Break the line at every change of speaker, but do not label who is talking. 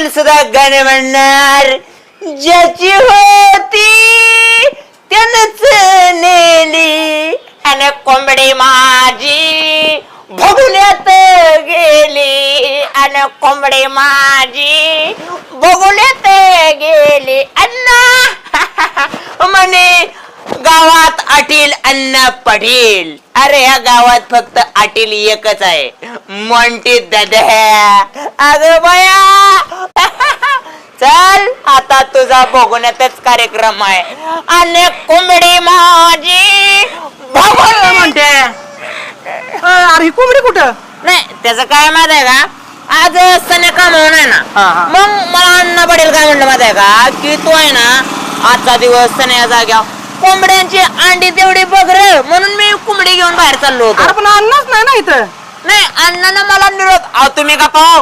पाटील सुद्धा गाणे म्हणणार. ज्याची होती त्यानंच नेली आणि कोंबडी माझी भगुल्यात गेली आणि कोंबडी माझी भगुल्यात गेली. अण्णा म्हणे गावात आटील अण्णा पाटील. अरे ह्या गावात फक्त आटील एकच आहे, मोंटी दादा. अगं बया चल आता तुझा बघण्यातच कार्यक्रम आहे. आणि कोंबडी माझी भगुल म्हणते.
अरे ही कोंबडी कुठं?
नाही त्याचं काय माहित आहे का, आज सने काम होणार ना, मग मला अण्णा पडेल काय म्हणलं माहित आहे का, की तू आहे ना आजचा दिवस सने जाग्या कोंबड्यांची अंडी तेवढी बघ रे, म्हणून मी कोंबडी घेऊन बाहेर चाललो होतो.
अरे पण अन्नच नाही ना इथं.
नाही अण्णानं मला निरोप, तुम्ही का पाहू